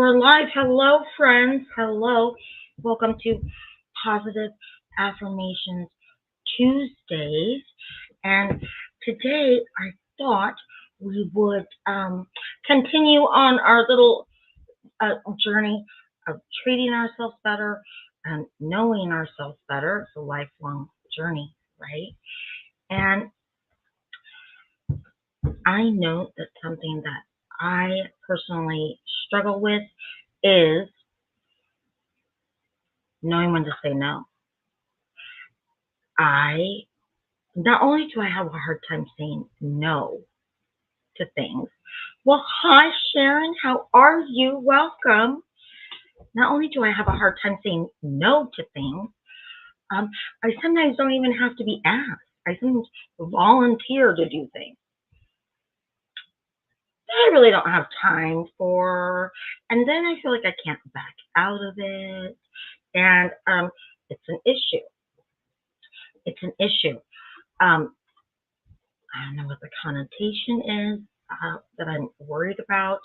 we're live. Hello, friends. Hello. Welcome to Positive Affirmations Tuesdays. And today I thought we would continue on our little journey of treating ourselves better and knowing ourselves better. It's a lifelong journey, right? And I know that something that I personally struggle with is knowing when to say no. Not only do I have a hard time saying no to things. Well, hi Sharon, how are you? Welcome. Not only do I have a hard time saying no to things, I sometimes don't even have to be asked. I sometimes volunteer to do things I really don't have time for, and then I feel like I can't back out of it, and it's an issue. It's an issue. I don't know what the connotation is that I'm worried about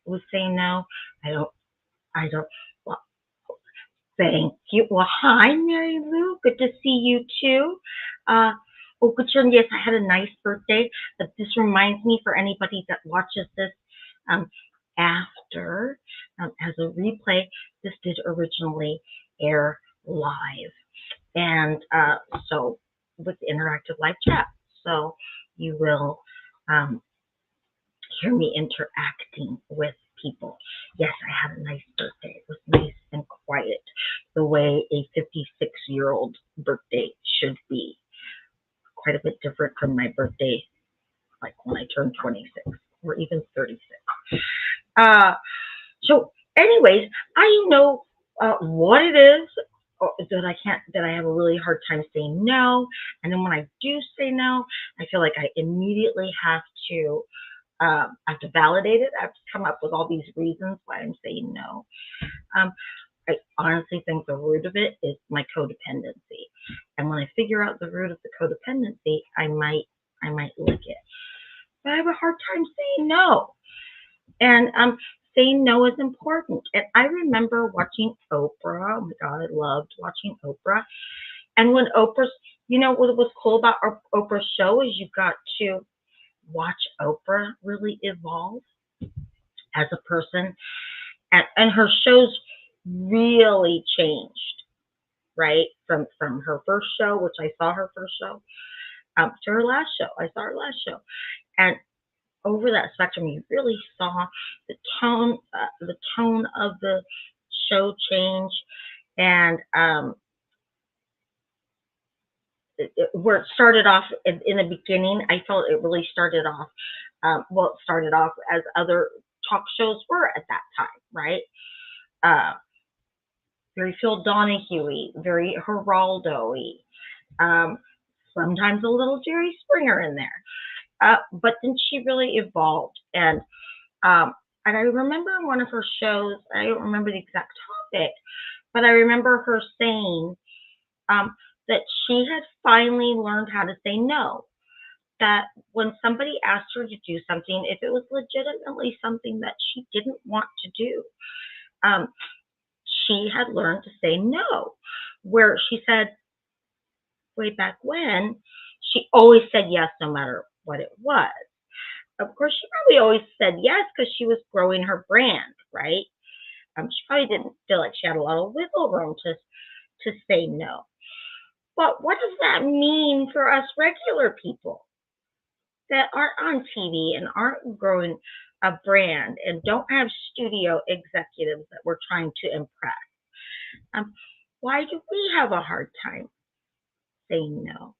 with saying no. I don't. Well, thank you. Well, hi, Mary Lou. Good to see you too. Oh, good job. Yes, I had a nice birthday. But this reminds me for anybody that watches this after as a replay, this did originally air live. And so with interactive live chat. So you will hear me interacting with people. Yes, I had a nice birthday. It was nice and quiet, the way a 56-year-old birthday should be. Quite a bit different from my birthday, like when I turned 26 or even 36. So anyways, I know what it is that I have a really hard time saying no. And then when I do say no, I feel like I immediately have to validate it. I have to come up with all these reasons why I'm saying no. I honestly think the root of it is my codependency. And when I figure out the root of the codependency, I might lick it. But I have a hard time saying no. And saying no is important. And I remember watching Oprah. Oh my God, I loved watching Oprah. And when Oprah's, what was cool about Oprah's show is you got to watch Oprah really evolve as a person. And her shows really changed, right? From her first show, which I saw her first show, to her last show. I saw her last show. And over that spectrum, you really saw the tone of the show change, and where it started off in the beginning, I felt it really started off. It started off as other talk shows were at that time, right? Very Phil Donahue-y, very Geraldo-y, sometimes a little Jerry Springer in there. But then she really evolved, and I remember in one of her shows, I don't remember the exact topic, but I remember her saying that she had finally learned how to say no. That when somebody asked her to do something, if it was legitimately something that she didn't want to do, she had learned to say no. Where she said, way back when, she always said yes no matter what it was. Of course, she probably always said yes because she was growing her brand, right? She probably didn't feel like she had a lot of wiggle room to say no. But what does that mean for us regular people that aren't on TV and aren't growing a brand and don't have studio executives that we're trying to impress? Why do we have a hard time saying no?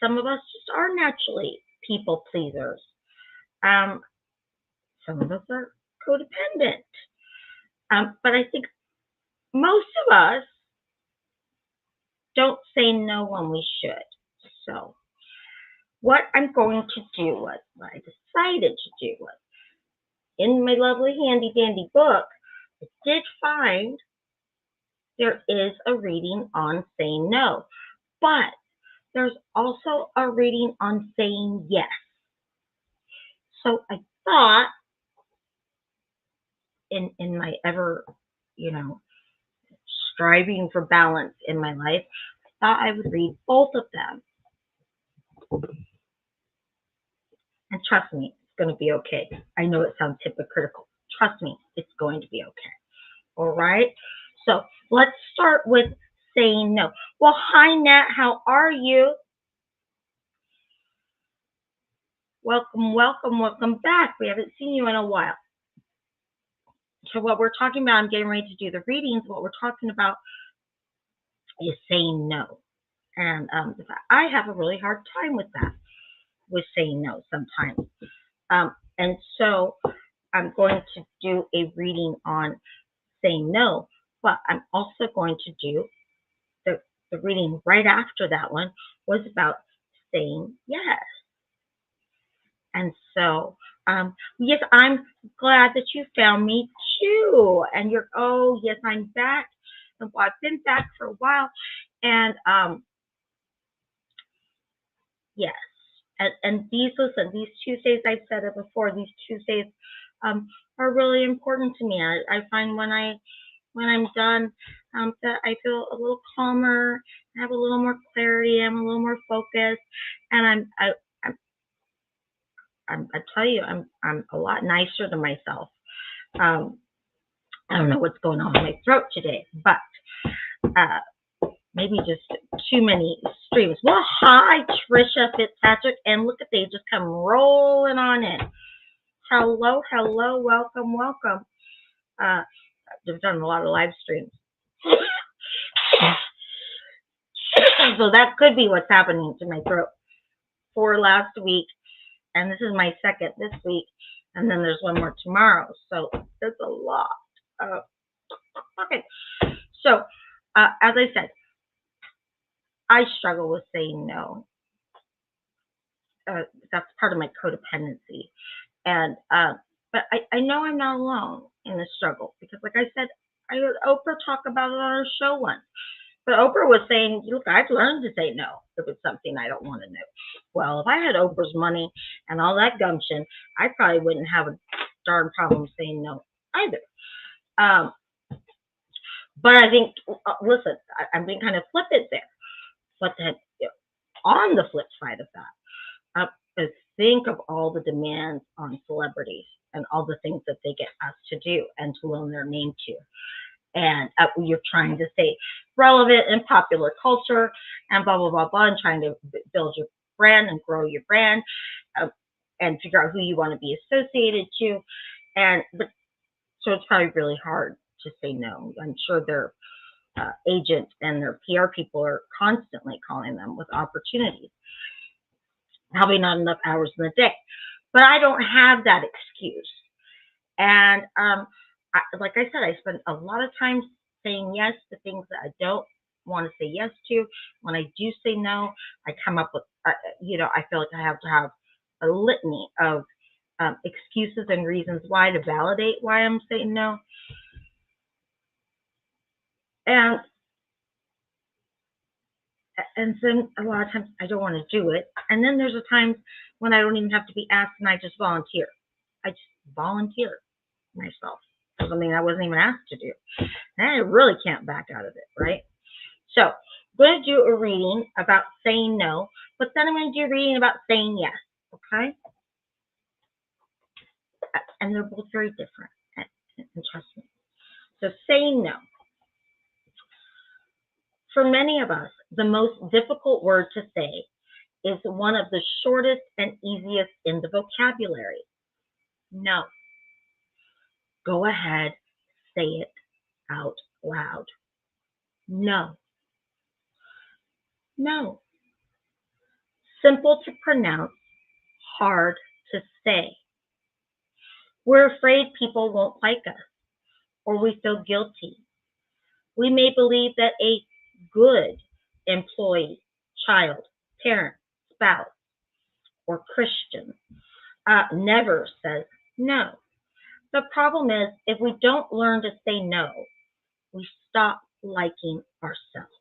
Some of us just are naturally people pleasers. Some of us are codependent. But I think most of us don't say no when we should. So what I'm going to do what I decided to do was, in my lovely handy dandy book, I did find there is a reading on saying no, but there's also a reading on saying yes. So I thought in my ever, striving for balance in my life, I thought I would read both of them. And trust me, it's going to be okay. I know it sounds hypocritical. Trust me, it's going to be okay. All right? So let's start with saying no. Well, hi, Nat. How are you? Welcome back. We haven't seen you in a while. So what we're talking about, I'm getting ready to do the readings. What we're talking about is saying no. And I have a really hard time with that, with saying no sometimes. And so I'm going to do a reading on saying no, but I'm also going to do the reading right after that one was about saying yes. And so, yes, I'm glad that you found me too. And you're, oh, yes, I'm back. Well, I've been back for a while. And yes. And these, listen, these Tuesdays, I've said it before, these Tuesdays are really important to me. I find when I'm done, that I feel a little calmer, I have a little more clarity, I'm a little more focused, and I tell you, I'm a lot nicer to myself. I don't know what's going on with my throat today, but maybe just too many streams. Well, hi, Trisha Fitzpatrick, and look at they just come rolling on in. Hello, welcome. I've done a lot of live streams. So that could be what's happening to my throat. 4 last week, and this is my second this week, and then there's one more tomorrow. So there's a lot. Okay. So, as I said, I struggle with saying no. That's part of my codependency. And but I know I'm not alone in this struggle because, like I said, I heard Oprah talk about it on her show once. But Oprah was saying, look, I've learned to say no if it's something I don't want to know. Well, if I had Oprah's money and all that gumption, I probably wouldn't have a darn problem saying no either. But I think, listen, I'm being kind of flippant there. But then, on the flip side of that, is think of all the demands on celebrities and all the things that they get asked to do and to loan their name to. And you're trying to stay relevant in popular culture and blah, blah, blah, blah, and trying to build your brand and grow your brand and figure out who you want to be associated to. But so it's probably really hard to say no. I'm sure their agent and their PR people are constantly calling them with opportunities. Probably not enough hours in the day. But I don't have that excuse. And like I said, I spend a lot of time saying yes to things that I don't want to say yes to. When I do say no, I come up with, I feel like I have to have a litany of excuses and reasons why to validate why I'm saying no. And then a lot of times I don't want to do it. And then there's a times when I don't even have to be asked and I just volunteer. I just volunteer myself for something I wasn't even asked to do. And I really can't back out of it, right? So I'm going to do a reading about saying no, but then I'm going to do a reading about saying yes, okay? And they're both very different, and trust me. So saying no. For many of us, the most difficult word to say is one of the shortest and easiest in the vocabulary. No. Go ahead, say it out loud. No. No. Simple to pronounce, hard to say. We're afraid people won't like us, or we feel guilty. We may believe that a good employee, child, parent, spouse, or Christian never says no. The problem is, if we don't learn to say no, we stop liking ourselves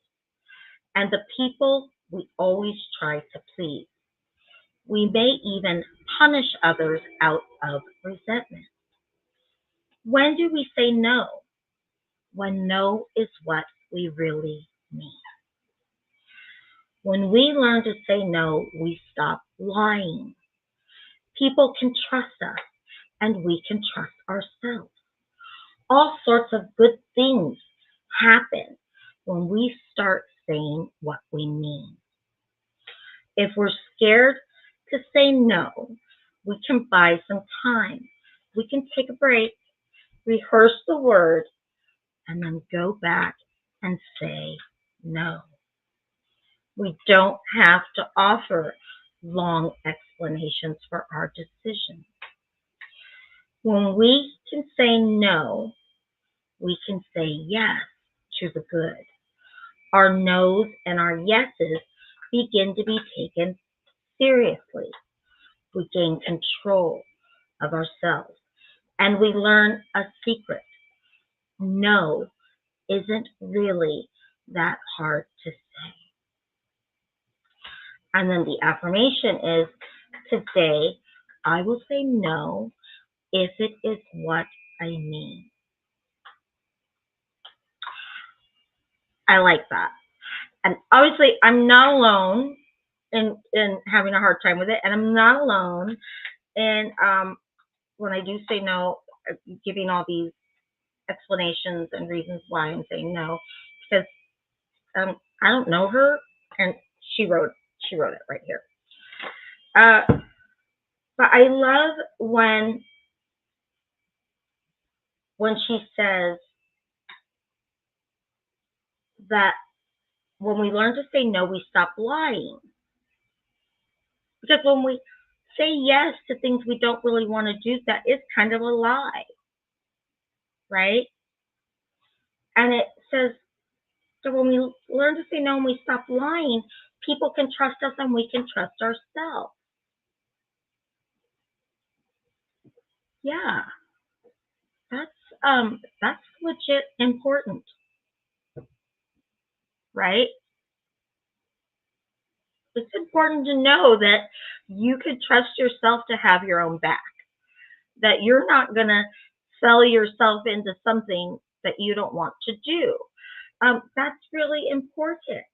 and the people we always try to please. We may even punish others out of resentment. When do we say no? When no is what we really mean. When we learn to say no, we stop lying. People can trust us and we can trust ourselves. All sorts of good things happen when we start saying what we mean. If we're scared to say no, we can buy some time. We can take a break, rehearse the word, and then go back and say no. We don't have to offer long explanations for our decisions. When we can say no, we can say yes to the good. Our no's and our yeses begin to be taken seriously. We gain control of ourselves and we learn a secret. No isn't really that hard to say. And then the affirmation is, today I will say no if it is what I mean. I like that. And obviously I'm not alone in having a hard time with it, and I'm not alone in when I do say no, giving all these explanations and reasons why I'm saying no, because I don't know her, and she wrote it right here. But I love when she says that when we learn to say no, we stop lying. Because when we say yes to things we don't really want to do, that is kind of a lie, right? And it says, so when we learn to say no and we stop lying, people can trust us and we can trust ourselves. Yeah, that's legit important, right? It's important to know that you could trust yourself to have your own back, that you're not going to sell yourself into something that you don't want to do. That's really important.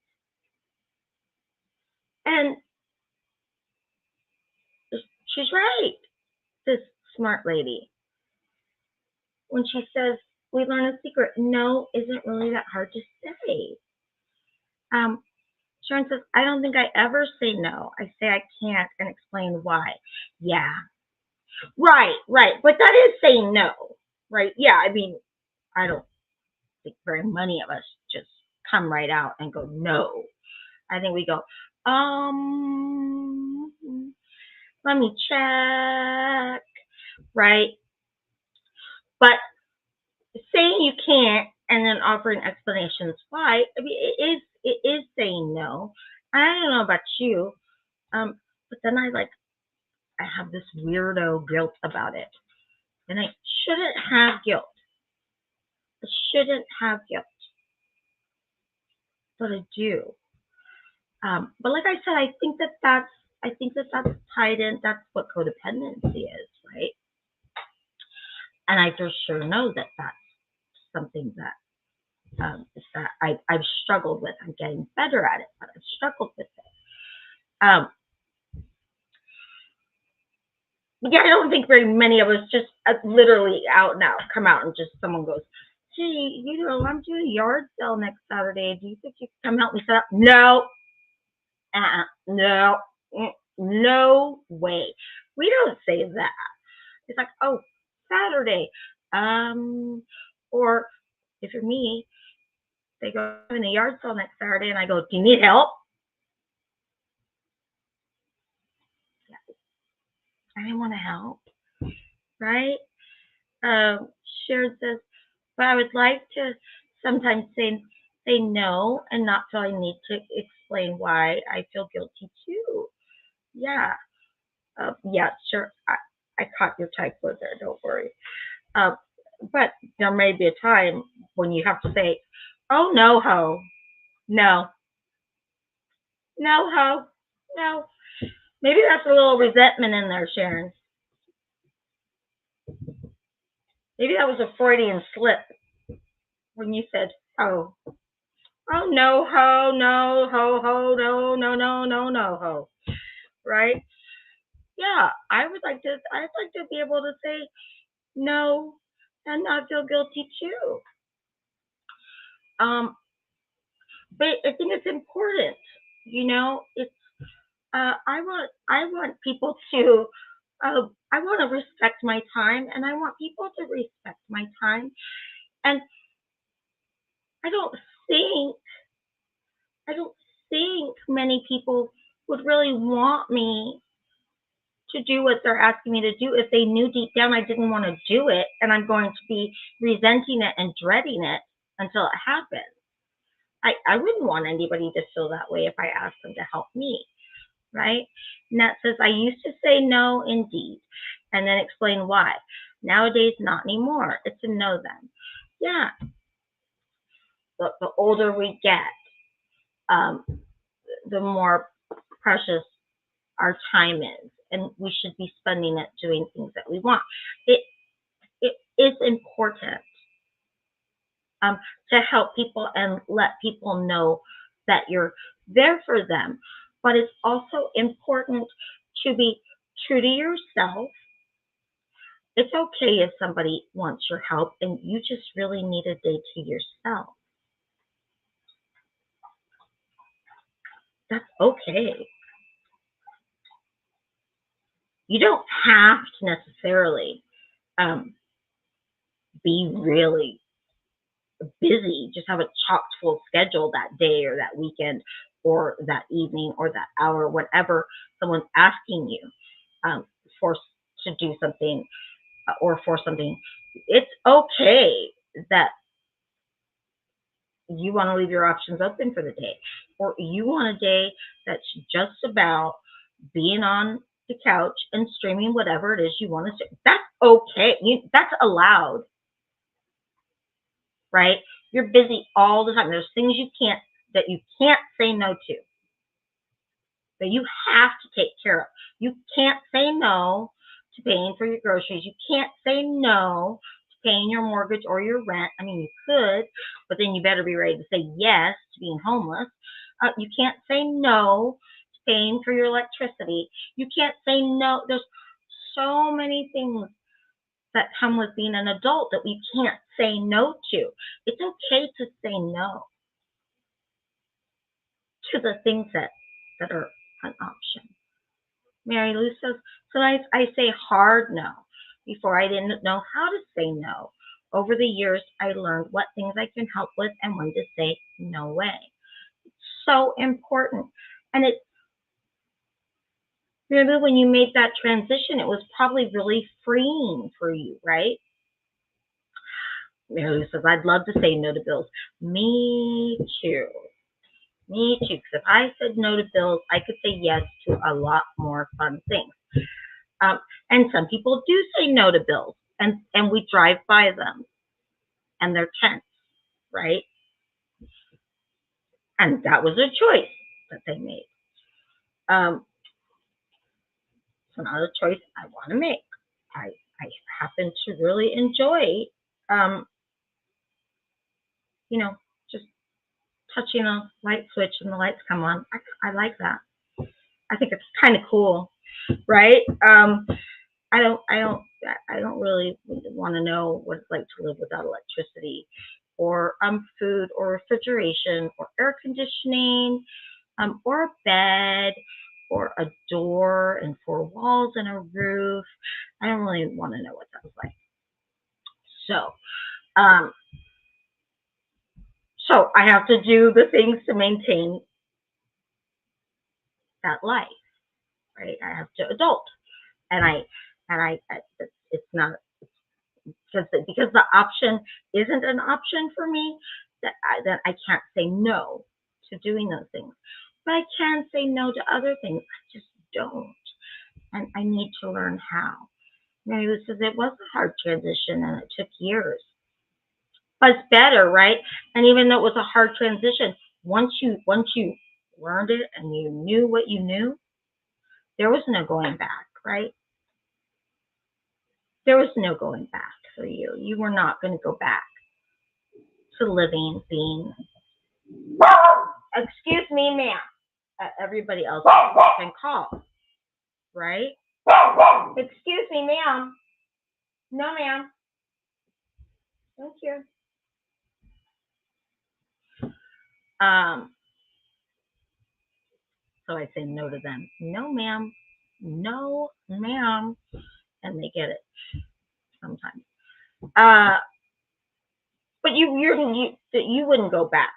And she's right, this smart lady, when she says we learn a secret. No isn't really that hard to say. Sharon says, I don't think I ever say no. I say I can't and explain why. Yeah, right. But that is saying no, right? Yeah, I mean, I don't think very many of us just come right out and go no. I think we go, let me check, right? But saying you can't and then offering explanations why, I mean, it is saying no. I don't know about you, but then I have this weirdo guilt about it, and I shouldn't have guilt. I shouldn't have guilt, but I do. But like I said, I think that that's tied in. That's what codependency is, right? And I for sure know that that's something that I've struggled with. I'm getting better at it, but I've struggled with it. Yeah, I don't think very many of us just literally out now come out and just someone goes, hey, I'm doing a yard sale next Saturday. Do you think you can come help me set up? No, no, no way. We don't say that. It's like, oh, Saturday. Or if you're me, they go in a yard sale next Saturday, and I go, do you need help? I didn't want to help, right? Sharon says, but I would like to sometimes say no and not feel I need to explain why. I feel guilty too. Yeah, yeah, sure. I caught your typo there. Don't worry. Uh, but there may be a time when you have to say, "Oh no, ho, no, no, ho, no." Maybe that's a little resentment in there, Sharon. Maybe that was a Freudian slip when you said ho. Oh no ho, no ho ho, no no no no no ho. Right? Yeah, I'd like to be able to say no and not feel guilty too. Um, but I think it's important. It's I want people to I want to respect my time, and I want people to respect my time. And I don't think I don't think many people would really want me to do what they're asking me to do if they knew deep down I didn't want to do it, and I'm going to be resenting it and dreading it until it happens. I wouldn't want anybody to feel that way if I asked them to help me, right? Annette says, I used to say no indeed, and then explain why. Nowadays, not anymore. It's a no then. Yeah, the older we get, um, the more precious our time is, and we should be spending it doing things that we want. It it is important um, to help people and let people know that you're there for them. But it's also important to be true to yourself. It's okay if somebody wants your help and you just really need a day to yourself. That's okay. You don't have to necessarily um, be really busy, just have a chocked full schedule that day or that weekend or that evening or that hour, whatever someone's asking you for to do something or for something. It's okay that you want to leave your options open for the day, or you want a day that's just about being on the couch and streaming whatever it is you want to stream. That's okay. That's allowed, right? You're busy all the time. There's things you can't say no to, that you have to take care of. You can't say no to paying for your groceries. You can't say no to paying your mortgage or your rent. I mean, you could, but then you better be ready to say yes to being homeless. You can't say no to paying for your electricity. You can't say no. There's so many things that come with being an adult that we can't say no to. It's okay to say no to the things that are an option. Mary Lou says, sometimes I say hard no. Before I didn't know how to say no. Over the years, I learned what things I can help with and when to say no way. It's so important. And it remember when you made that transition, it was probably really freeing for you, right? Mary Lou says, I'd love to say no to bills. Me too. Me too. Because if I said no to bills, I could say yes to a lot more fun things. Um, and some people do say no to bills, and we drive by them, and they're tense, right? And that was a choice that they made. It's not a choice I want to make. I happen to really enjoy, um, you know, just touching a light switch and the lights come on. I like that. I think it's kind of cool, right? I don't I don't I don't really want to know what it's like to live without electricity or food or refrigeration or air conditioning or a bed or a door and four walls and a roof. I don't really want to know what that's like. So um so I have to do the things to maintain that life, right? I have to adult and I it's not because the option isn't an option for me, that I can't say no to doing those things. But I can say no to other things. I just don't. And I need to learn how. Mary Lou says it was a hard transition and it took years. But it's better, right? And even though it was a hard transition, once you learned it and you knew what you knew, there was no going back, right? there was no going back for you. You were not going to go back to living, being. Excuse me, ma'am. Everybody else can call, right? Excuse me, ma'am. No, ma'am. Thank you. So I say no to them. No, ma'am. No, ma'am. And they get it sometimes. But you wouldn't go back,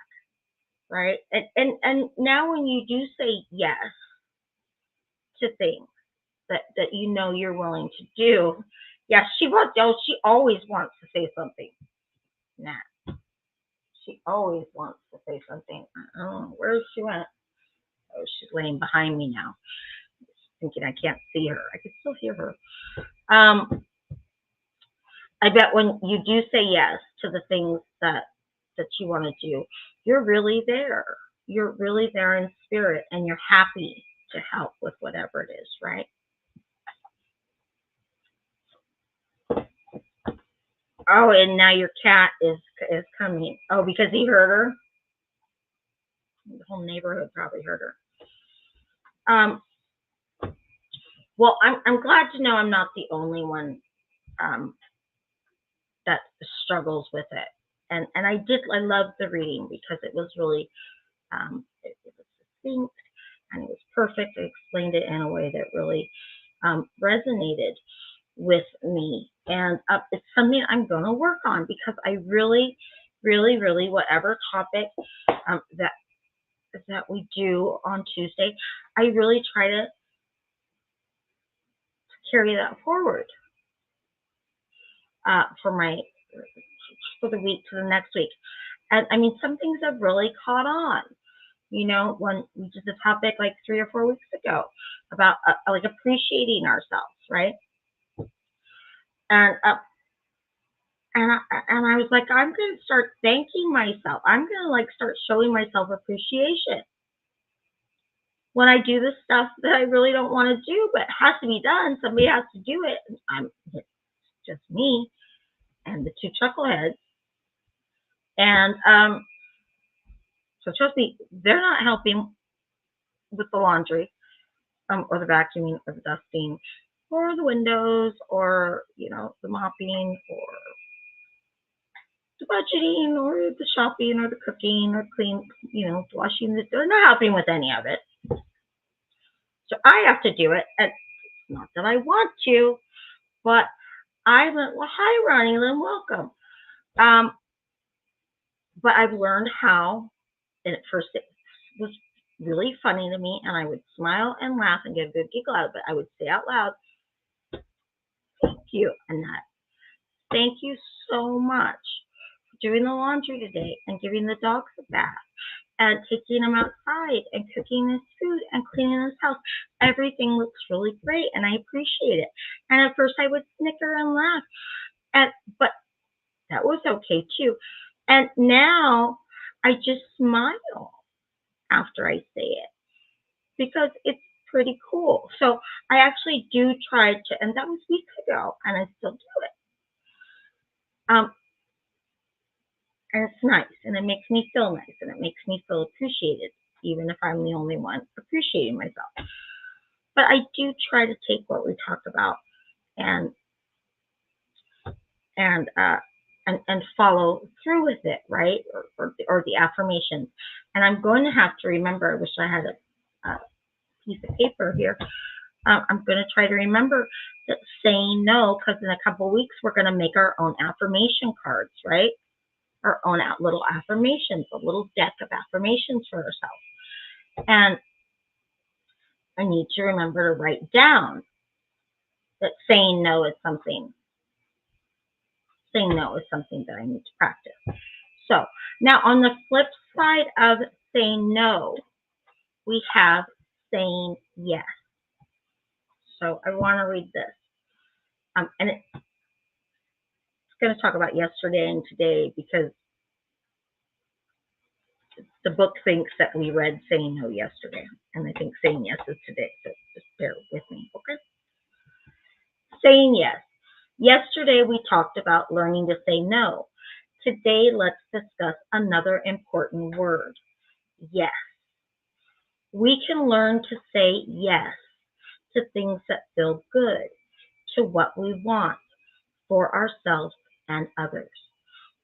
right? And now when you do say yes to things that you know you're willing to do, yes, she always wants to say something. Nah, she always wants to say something. I don't know where she went. Oh, she's laying behind me now, thinking I can't see her. I can still hear her. I bet when you do say yes to the things that you want to do, you're really there. You're really there in spirit, and you're happy to help with whatever it is, right? Oh, and now your cat is coming. Oh, because he heard her. The whole neighborhood probably heard her. Well, I'm glad to know I'm not the only one that struggles with it. And I loved the reading because it was really it was succinct and it was perfect. It explained it in a way that really resonated with me, and it's something I'm going to work on because I really, really, really, whatever topic that we do on Tuesday, I really try to carry that forward for the week, to the next week. And I mean, some things have really caught on. You know, when we did the topic like 3 or 4 weeks ago about like appreciating ourselves, right? And and I was like, I'm going to start thanking myself. I'm going to like start showing myself appreciation when I do the stuff that I really don't want to do, but it has to be done. Somebody has to do it. It's just me and the two chuckleheads. And so trust me, they're not helping with the laundry, or the vacuuming, or the dusting, or the windows, or the mopping, or the budgeting, or the shopping, or the cooking, or washing the. They're not helping with any of it. So I have to do it, and it's not that I want to, but I went, well, hi, Ronnie Lynn, welcome. But I've learned how, and at first it was really funny to me, and I would smile and laugh and get a good giggle out of it. I would say out loud, thank you, Annette. Thank you so much for doing the laundry today and giving the dogs a bath and taking them outside and cooking his food and cleaning his house. Everything looks really great, and I appreciate it. And at first I would snicker and laugh, but that was okay too. And now I just smile after I say it because it's pretty cool. So I actually do try to, and that was weeks ago, and I still do it. And it's nice, and it makes me feel nice, and it makes me feel appreciated, even if I'm the only one appreciating myself. But I do try to take what we talk about and follow through with it, right? Or the affirmations. And I'm going to have to remember. I wish I had a piece of paper here. I'm going to try to remember that saying no, because in a couple of weeks we're going to make our own affirmation cards, right? Our own little affirmations, a little deck of affirmations for ourselves. And I need to remember to write down that saying no is something. Saying no is something that I need to practice. So now on the flip side of saying no, we have saying yes. So I want to read this. And it's going to talk about yesterday and today because the book thinks that we read saying no yesterday, and I think saying yes is today. So just bear with me, okay? Saying yes. Yesterday, we talked about learning to say no. Today, let's discuss another important word, yes. We can learn to say yes to things that feel good, to what we want for ourselves and others.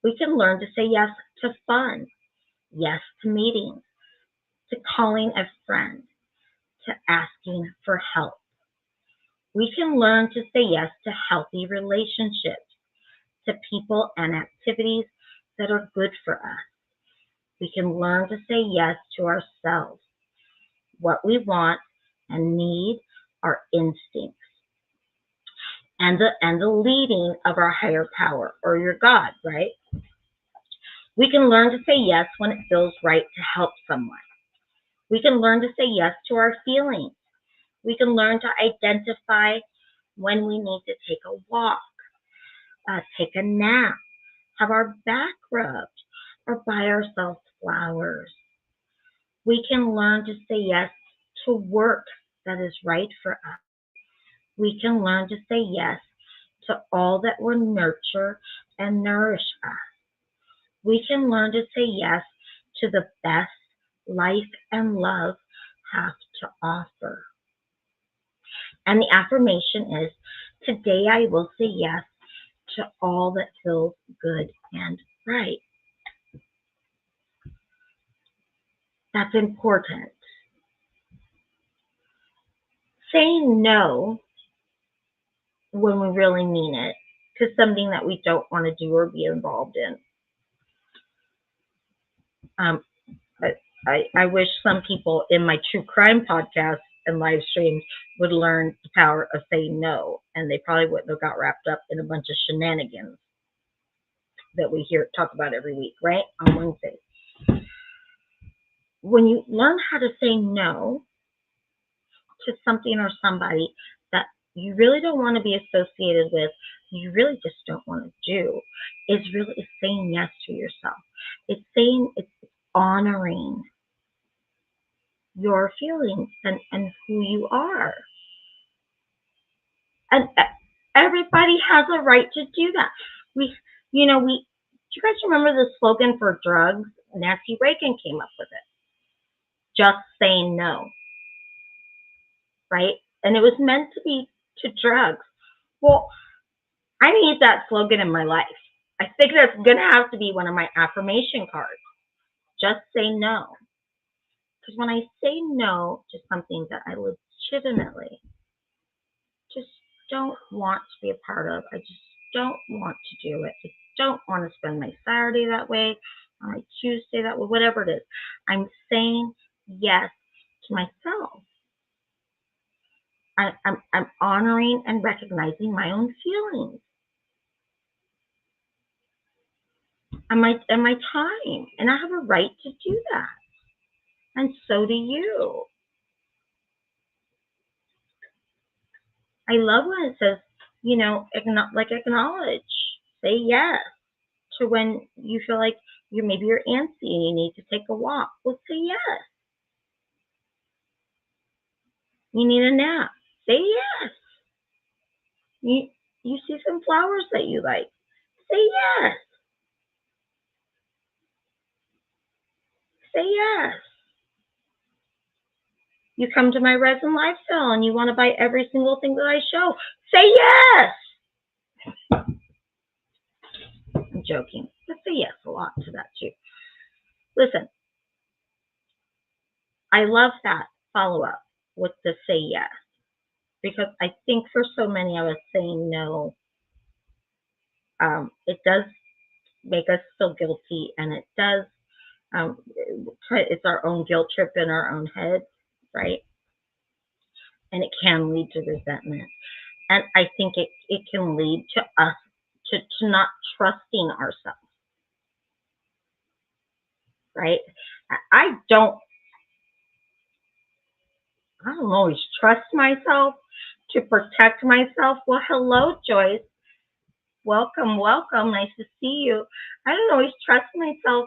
We can learn to say yes to fun, yes to meetings, to calling a friend, to asking for help. We can learn to say yes to healthy relationships, to people and activities that are good for us. We can learn to say yes to ourselves, what we want and need, our instincts, and the leading of our higher power or your God, right? We can learn to say yes when it feels right to help someone. We can learn to say yes to our feelings. We can learn to identify when we need to take a walk, take a nap, have our back rubbed, or buy ourselves flowers. We can learn to say yes to work that is right for us. We can learn to say yes to all that will nurture and nourish us. We can learn to say yes to the best life and love have to offer. And the affirmation is, today I will say yes to all that feels good and right. That's important. Saying no when we really mean it to something that we don't want to do or be involved in. Um, I wish some people in my true crime podcast and live streams would learn the power of saying no, and they probably wouldn't have got wrapped up in a bunch of shenanigans that we hear talk about every week, right? On Wednesday. When you learn how to say no to something or somebody that you really don't want to be associated with, you really just don't want to do, is really saying yes to yourself. It's honoring your feelings and who you are. And everybody has a right to do that. We, do you guys remember the slogan for drugs? Nancy Reagan came up with it. Just saying no, right? And it was meant to be to drugs. Well, I need that slogan in my life. I think that's going to have to be one of my affirmation cards. Just say no. Because when I say no to something that I legitimately just don't want to be a part of, I just don't want to do it. I don't want to spend my Saturday that way, or my Tuesday that way, whatever it is. I'm saying yes to myself. I'm honoring and recognizing my own feelings and my time, and I have a right to do that, and so do you. I love when it says, acknowledge, say yes to when you feel like you're antsy and you need to take a walk. Well, say yes. You need a nap. Say yes. You see some flowers that you like. Say yes. Say yes. You come to my resin lifestyle and you want to buy every single thing that I show. Say yes. I'm joking. But say yes a lot to that too. Listen, I love that follow up with the say yes. Because I think for so many of us saying no, it does make us feel guilty, and it does, it's our own guilt trip in our own head, right? And it can lead to resentment. And I think it can lead to us to not trusting ourselves, right? I don't I don't always trust myself to protect myself. Well, hello, Joyce. Welcome, welcome. Nice to see you. I don't always trust myself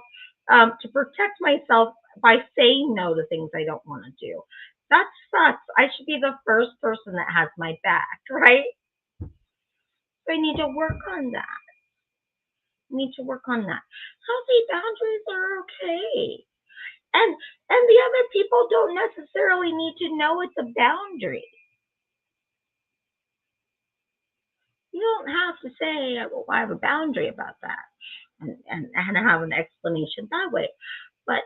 to protect myself by saying no to things I don't want to do. That sucks. I should be the first person that has my back, right? So I need to work on that. I need to work on that. Healthy boundaries are okay. And the other people don't necessarily need to know it's a boundary. You don't have to say, well, I have a boundary about that and have an explanation that way. But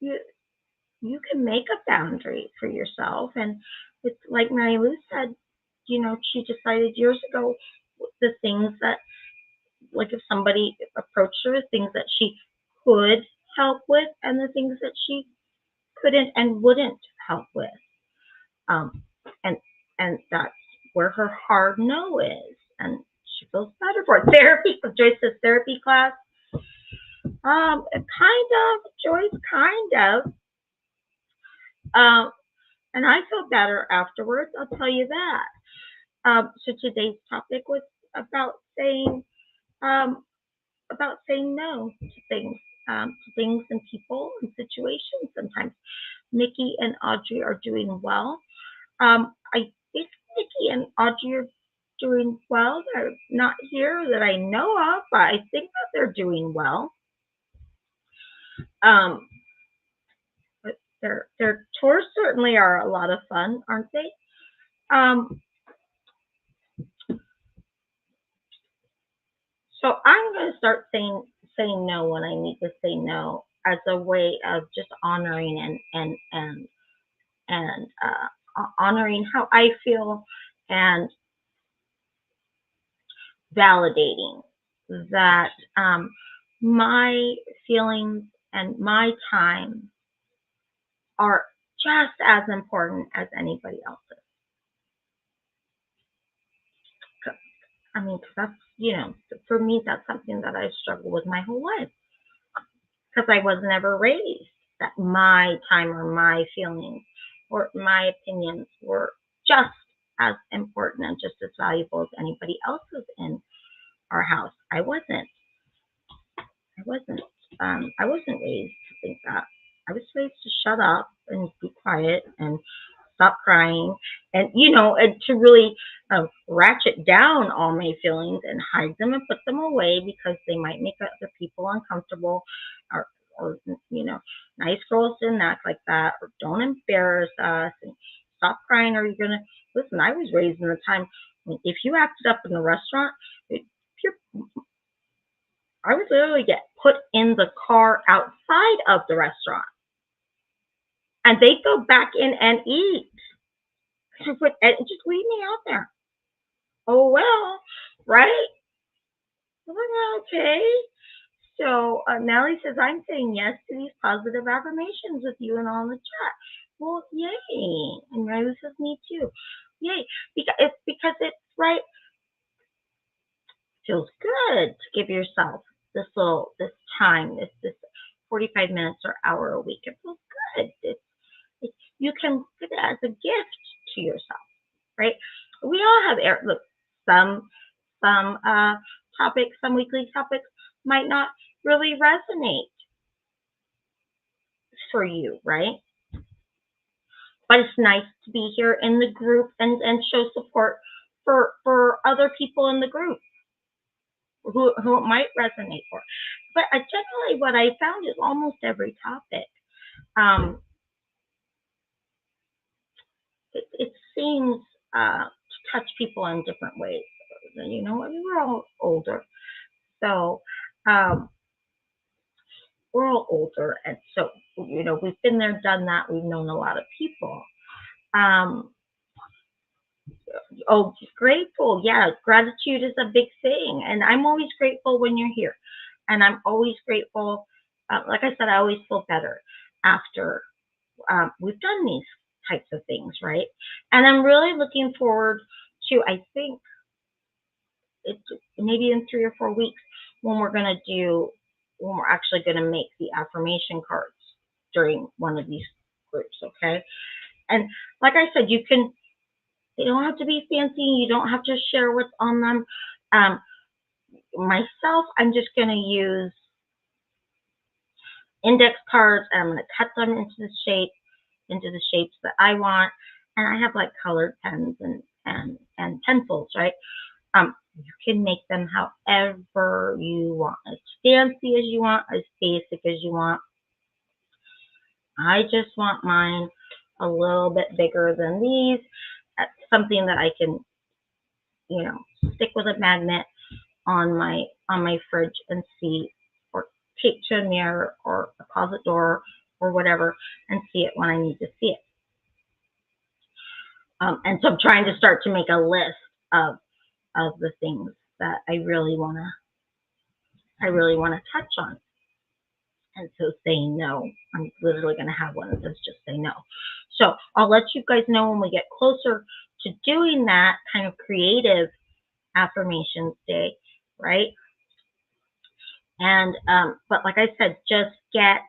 you you can make a boundary for yourself. And it's like Mary Lou said, she decided years ago the things that, like if somebody approached her, things that she could help with and the things that she couldn't and wouldn't help with. Um, and and that's where her hard no is. And she feels better for it. Therapy, Joyce says therapy class. Kind of, Joyce, kind of. Um, and I feel better afterwards. I'll tell you that. So today's topic was about saying um, no to things and people and situations. Sometimes Nikki and Audrey are doing well. I think Nikki and Audrey are doing well. They're not here that I know of, but I think that they're doing well. But their tours certainly are a lot of fun, aren't they? So I'm going to start saying no when I need to say no, as a way of just honoring and honoring how I feel, and validating that my feelings and my time are just as important as anybody else's. I mean, cause that's, for me, that's something that I've struggled with my whole life, because I was never raised that my time or my feelings or my opinions were just as important and just as valuable as anybody else's in our house. I wasn't. I wasn't. I wasn't raised to think that. I was raised to shut up and be quiet and stop crying, and to really ratchet down all my feelings and hide them and put them away because they might make other people uncomfortable, or nice girls didn't act like that, or don't embarrass us, and stop crying, or you're gonna listen. I was raised in the time when if you acted up in the restaurant, I would literally get put in the car outside of the restaurant, and they'd go back in and eat. Just leave me out there. Oh well, right? Okay. So Nellie says, I'm saying yes to these positive affirmations with you and all in the chat. Well, yay. And Rose says, me too. Yay. Because it's right. It feels good to give yourself this time, this 45 minutes or hour a week. It feels good. You can look at it as a gift to yourself, right? We all have look, some topics, some weekly topics might not really resonate for you, right? But it's nice to be here in the group and show support for other people in the group who it might resonate for. But generally what I found is almost every topic, it seems to touch people in different ways. We're all older. So we're all older, and so we've been there, done that. We've known a lot of people. Grateful. Yeah, gratitude is a big thing, and I'm always grateful when you're here, and I'm always grateful. Like I said, I always feel better after we've done these types of things, right? And I'm really looking forward to, I think it's maybe in 3 or 4 weeks, when we're actually going to make the affirmation cards during one of these groups, okay? And like I said, they don't have to be fancy. You don't have to share what's on them. Myself, I'm just going to use index cards, and I'm going to cut them into the shapes that I want. And I have like colored pens and pencils, right? You can make them however you want, as fancy as you want, as basic as you want. I just want mine a little bit bigger than these. That's something that I can, stick with a magnet on my fridge and see, or tape to a mirror or a closet door or whatever, and see it when I need to see it. And so I'm trying to start to make a list of the things that I really wanna touch on. And so saying no, I'm literally gonna have one that says just say no. So I'll let you guys know when we get closer to doing that kind of creative affirmations day, right? And but like I said, just get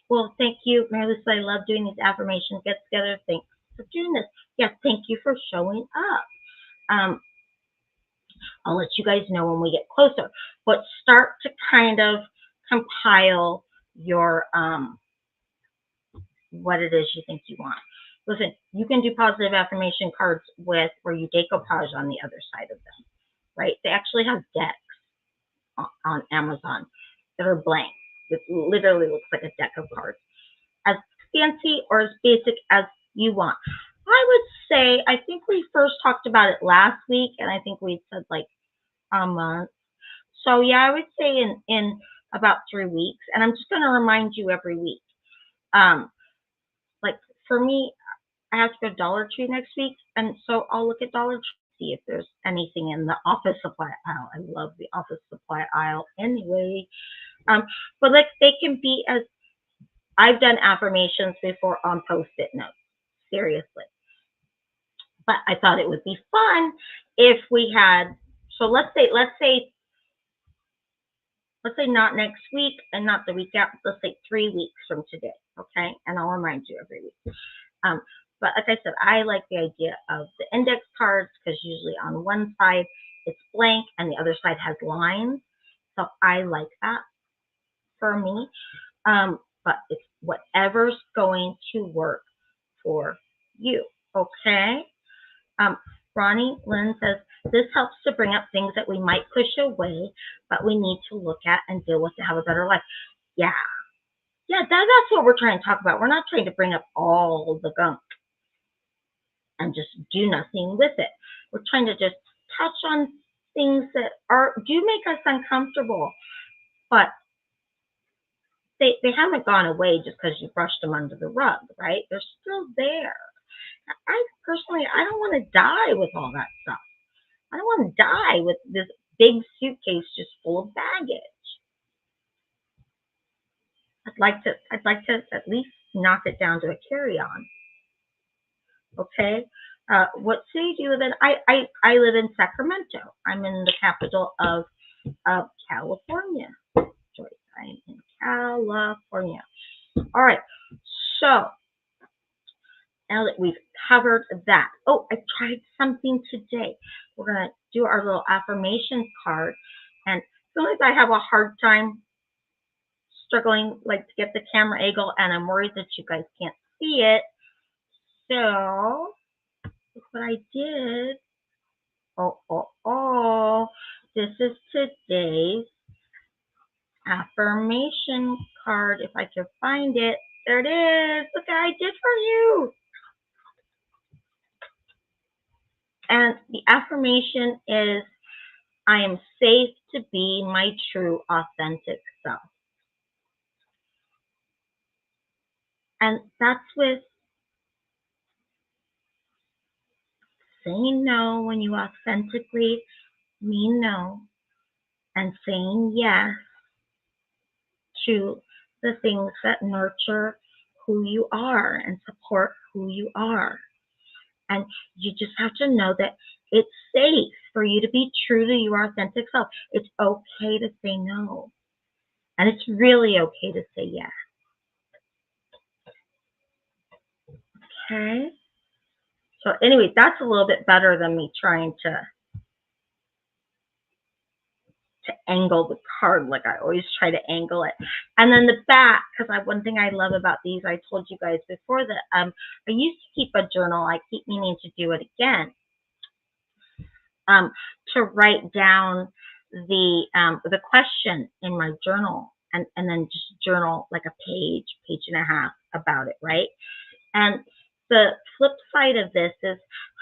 well, thank you, Mary Lisa. I love doing these affirmations get together. Thanks for doing this. Yes, thank you for showing up. I'll let you guys know when we get closer. But start to kind of compile your what it is you think you want. Listen, you can do positive affirmation cards with where you decoupage on the other side of them, right? They actually have decks on Amazon that are blank. It literally looks like a deck of cards. As fancy or as basic as you want. I would say, I think we first talked about it last week, and I think we said like a month. So yeah, I would say in about 3 weeks, and I'm just going to remind you every week. Like for me, I have to go to Dollar Tree next week, and so I'll look at Dollar Tree to see if there's anything in the office supply aisle. I love the office supply aisle anyway. But like they can be as, I've done affirmations before on Post-it notes, seriously. But I thought it would be fun if we had, so let's say not next week and not the week after, let's say 3 weeks from today, okay? And I'll remind you every week. But like I said, I like the idea of the index cards because usually on one side it's blank and the other side has lines. So I like that for me. But it's whatever's going to work for you, okay? Ronnie Lynn says, this helps to bring up things that we might push away, but we need to look at and deal with to have a better life. Yeah, that's what we're trying to talk about. We're not trying to bring up all the gunk and just do nothing with it. We're trying to just touch on things that do make us uncomfortable, but they haven't gone away just because you brushed them under the rug, right? They're still there. I personally, I don't want to die with all that stuff. I don't want to die with this big suitcase just full of baggage. I'd like to at least knock it down to a carry-on. Okay. What city do you live in? I live in Sacramento. I'm in the capital of California. Joyce, I'm in California. All right. So now that we've covered that, oh, I tried something today. We're going to do our little affirmation card. And sometimes I have a hard time struggling like to get the camera angle, and I'm worried that you guys can't see it. So look what I did. Oh. This is today's affirmation card. If I can find it. There it is. Look what I did for you. And the affirmation is, I am safe to be my true, authentic self. And that's with saying no when you authentically mean no, and saying yes to the things that nurture who you are and support who you are. And you just have to know that it's safe for you to be true to your authentic self. It's okay to say no. And it's really okay to say yes. Okay? So anyway, that's a little bit better than me trying to angle the card like I always try to angle it. And then the back, because one thing I love about these, I told you guys before that I used to keep a journal. I keep meaning to do it again. um, to write down the question in my journal, and then just journal like a page and a half about it, right? And the flip side of this is,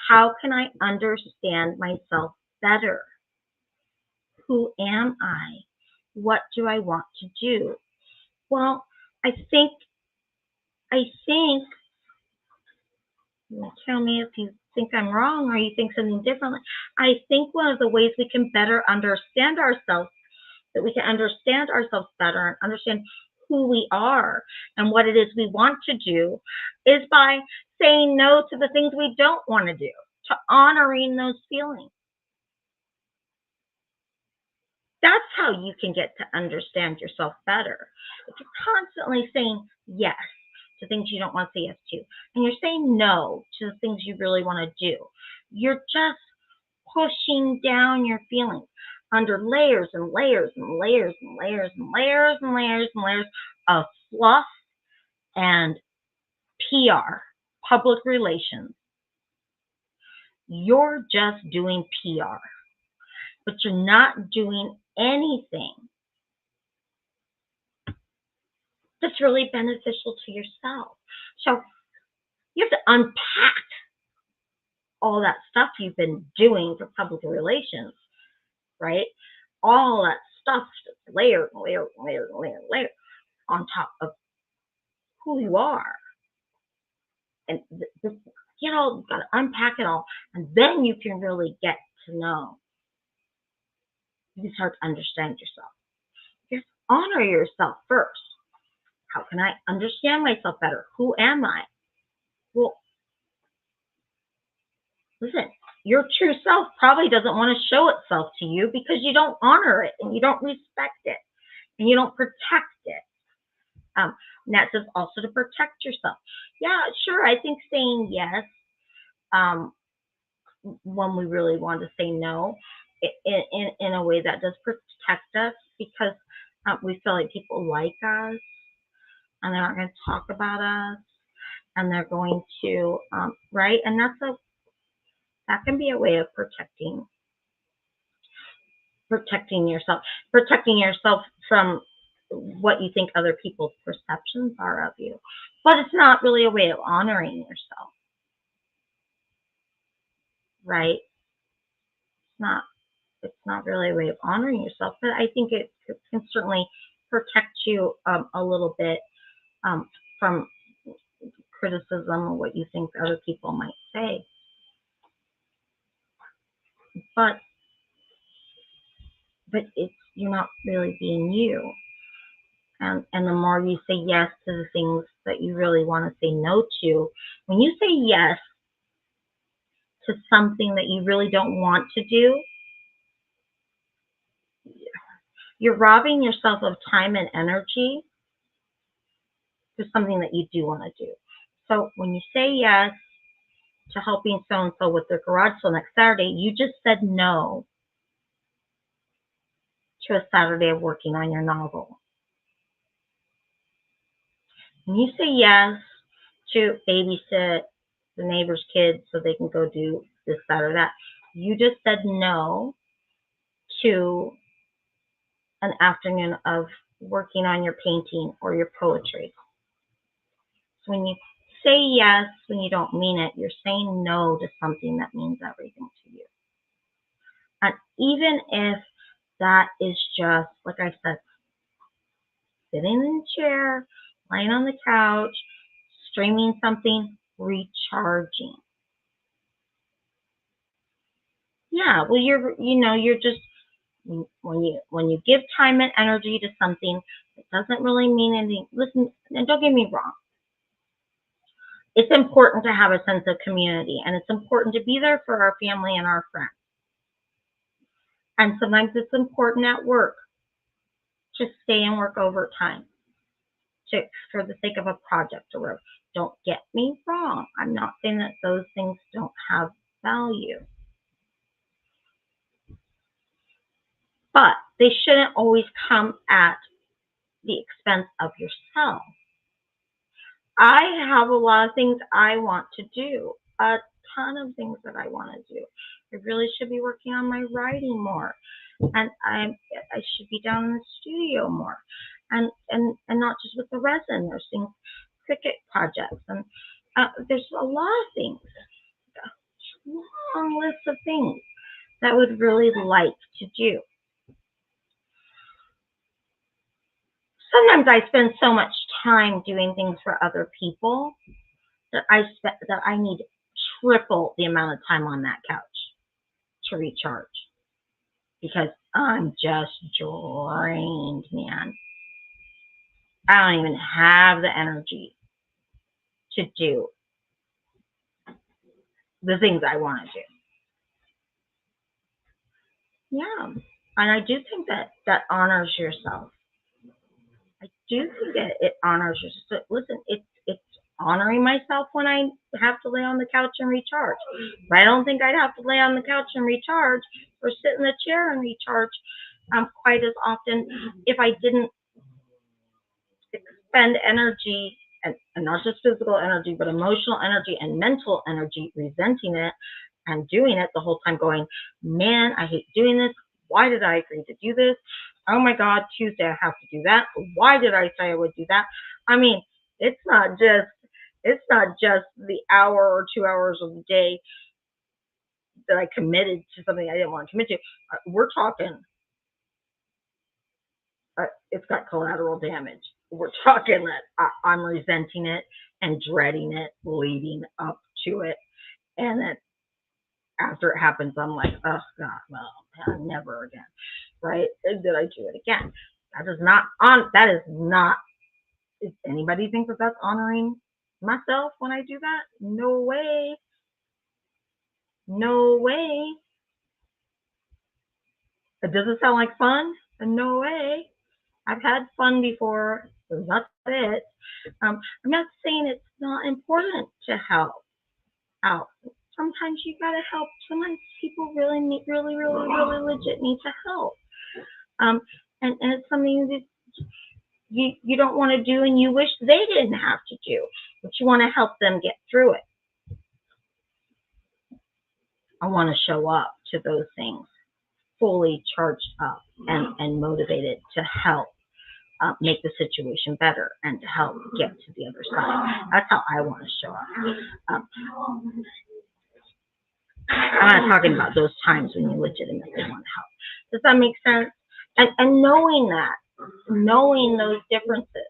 how can I understand myself better? Who am I? What do I want to do? Well, I think, I think, tell me if you think I'm wrong or you think something differently. I think one of the ways we can better understand ourselves, that we can understand ourselves better and understand who we are and what it is we want to do, is by saying no to the things we don't want to do, to honoring those feelings. That's how you can get to understand yourself better. If you're constantly saying yes to things you don't want to say yes to, and you're saying no to the things you really want to do, you're just pushing down your feelings under layers and layers and layers and layers and layers and layers and layers of fluff and PR, public relations. You're just doing PR, but you're not doing anything that's really beneficial to yourself. So you have to unpack all that stuff you've been doing for public relations, right? All that stuff, layer and layer and layer and layer and layer on top of who you are. And this, you've got to unpack it all, and then you can really get to know. You can start to understand yourself. Just honor yourself first. How can I understand myself better? Who am I? Well, listen, your true self probably doesn't want to show itself to you because you don't honor it and you don't respect it and you don't protect it. That says also to protect yourself. Yeah, sure. I think saying yes, when we really want to say no, in a way that does protect us, because we feel like people like us and they're not going to talk about us, and they're going to, right? And that can be a way of protecting yourself from what you think other people's perceptions are of you. But it's not really a way of honoring yourself, right? It's not really a way of honoring yourself, but I think it can certainly protect you a little bit from criticism or what you think other people might say. But you're not really being you. And the more you say yes to the things that you really want to say no to, when you say yes to something that you really don't want to do, you're robbing yourself of time and energy for something that you do want to do. So when you say yes to helping so-and-so with their garage sale next Saturday, you just said no to a Saturday of working on your novel. When you say yes to babysit the neighbor's kids so they can go do this, that, or that, you just said no to an afternoon of working on your painting or your poetry. So when you say yes when you don't mean it, you're saying no to something that means everything to you. And even if that is just, like I said, sitting in a chair, laying on the couch, streaming something, recharging. Yeah, well, you're just, when you give time and energy to something, it doesn't really mean anything. Listen, and don't get me wrong. It's important to have a sense of community, and it's important to be there for our family and our friends. And sometimes it's important at work to stay and work overtime for the sake of a project or whatever. Don't get me wrong. I'm not saying that those things don't have value. But they shouldn't always come at the expense of yourself. I have a lot of things I want to do. A ton of things that I want to do. I really should be working on my writing more, and I should be down in the studio more, and not just with the resin. There's things, cricket projects, and there's a lot of things, a long list of things that I would really like to do. Sometimes I spend so much time doing things for other people that I need triple the amount of time on that couch to recharge, because I'm just drained, man. I don't even have the energy to do the things I want to do. Yeah, and I do think that honors yourself. I do think that it honors yourself. Listen, it's honoring myself when I have to lay on the couch and recharge. But I don't think I'd have to lay on the couch and recharge or sit in the chair and recharge quite as often if I didn't expend energy, and not just physical energy, but emotional energy and mental energy, resenting it and doing it the whole time, going, man, I hate doing this. Why did I agree to do this? Oh my God, Tuesday I have to do that. Why did I say I would do that? I mean, it's not just the hour or 2 hours of the day that I committed to something I didn't want to commit to. We're talking, it's got collateral damage. We're talking that I'm resenting it and dreading it leading up to it. And then after it happens, I'm like, oh God, well, never again. Right? Did I do it again? That is not, does anybody think that that's honoring myself when I do that? No way. No way. It doesn't sound like fun? No way. I've had fun before. That's it. I'm not saying it's not important to help out. Sometimes you gotta help. Sometimes people really legit need to help. And it's something that you don't want to do, and you wish they didn't have to do, but you want to help them get through it. I want to show up to those things fully charged up and motivated to help make the situation better and to help get to the other side. That's how I want to show up. I'm not talking about those times when you legitimately want to help. Does that make sense? And knowing those differences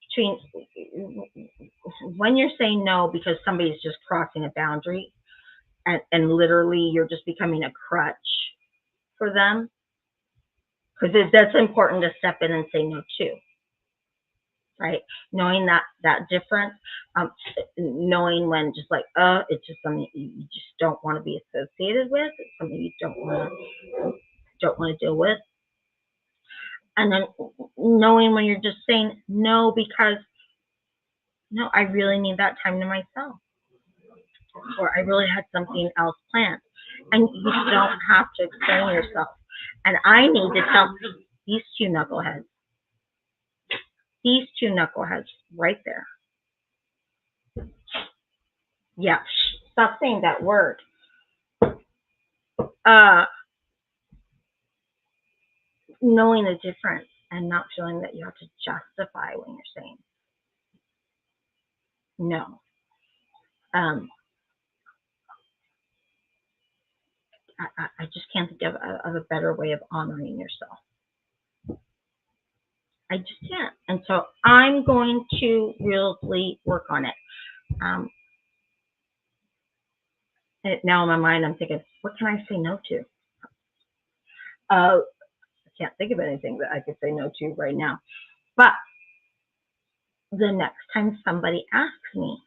between when you're saying no because somebody's just crossing a boundary, and literally you're just becoming a crutch for them, because that's important to step in and say no to, right? Knowing that difference, knowing when just like, it's just something you just don't want to be associated with, it's something you don't want to deal with, and then knowing when you're just saying no because no, I really need that time to myself, or I really had something else planned. And you don't have to explain yourself. And I need to tell these two knuckleheads right there. Yeah, stop saying that word. Knowing the difference and not feeling that you have to justify when you're saying no. I just can't think of a better way of honoring yourself. I just can't. And so I'm going to really work on it. Now in my mind, I'm thinking, what can I say no to? I can't think of anything that I could say no to right now. But the next time somebody asks me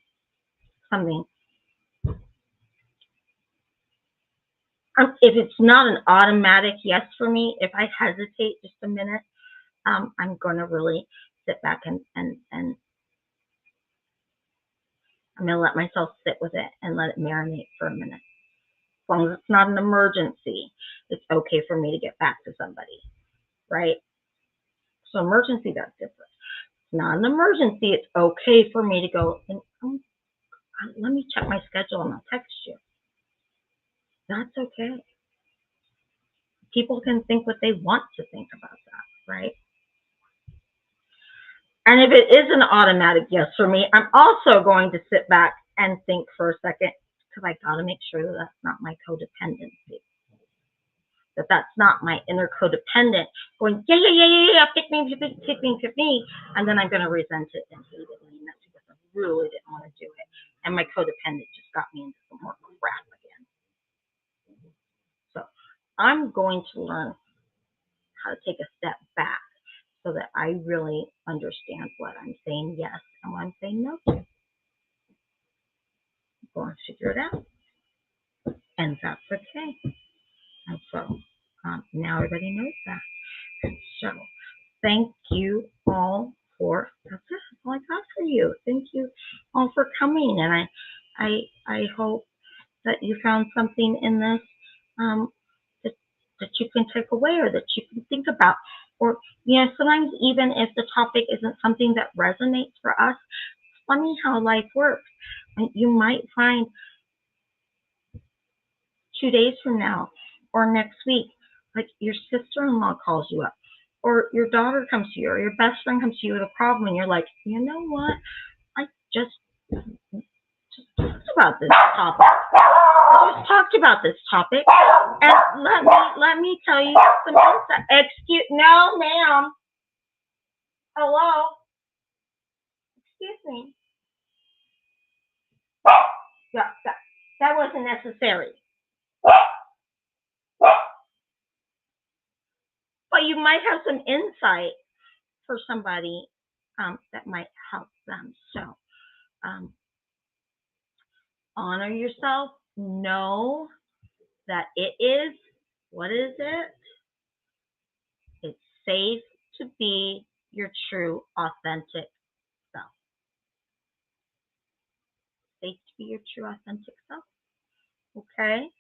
something, if it's not an automatic yes for me, if I hesitate just a minute, I'm going to really sit back and I'm going to let myself sit with it and let it marinate for a minute. As long as it's not an emergency, it's okay for me to get back to somebody, right? So emergency, that's different. not an emergency. It's okay for me to go and let me check my schedule and I'll text you. That's okay. People can think what they want to think about that, right? And if it is an automatic yes for me, I'm also going to sit back and think for a second, because I got to make sure that that's not my codependency. That's not my inner codependent going, yeah, pick me, pick me. And then I'm going to resent it and hate it. And that's because I really didn't want to do it. And my codependent just got me into some more crap again. So I'm going to learn how to take a step back so that I really understand what I'm saying yes and what I'm saying no to. I'm going to figure it out. And that's okay. And so now everybody knows that. And so thank you all for, that's it. That's all I got for you. Thank you all for coming. And I hope that you found something in this that you can take away or that you can think about. Or, sometimes even if the topic isn't something that resonates for us, it's funny how life works. And you might find 2 days from now or next week, like your sister-in-law calls you up, or your daughter comes to you, or your best friend comes to you with a problem, and you're like, you know what? I just talked about this topic. I just talked about this topic, and let me tell you some insight. No, ma'am. Hello. Excuse me. That wasn't necessary. But you might have some insight for somebody that might help them. So honor yourself. Know that it is, what is it? It's safe to be your true, authentic self. Safe to be your true, authentic self. Okay?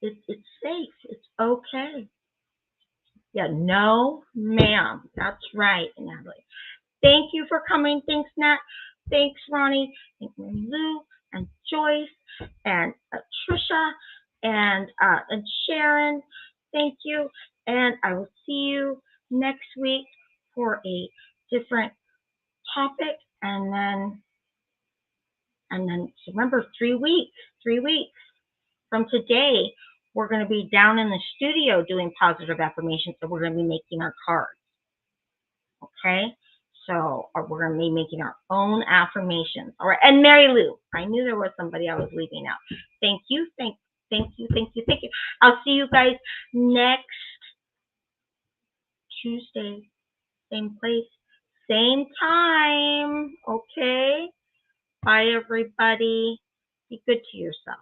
It's safe. It's okay. Yeah, no, ma'am. That's right, Natalie. Thank you for coming. Thanks, Nat. Thanks, Ronnie. Thanks, Mary Lou and Joyce and Trisha and Sharon. Thank you. And I will see you next week for a different topic. And then remember, 3 weeks. 3 weeks from today, we're going to be down in the studio doing positive affirmations. So we're going to be making our cards. Okay? So we're going to be making our own affirmations. All right. And Mary Lou, I knew there was somebody I was leaving out. Thank you. Thank you. I'll see you guys next Tuesday. Same place, same time. Okay. Bye, everybody. Be good to yourself.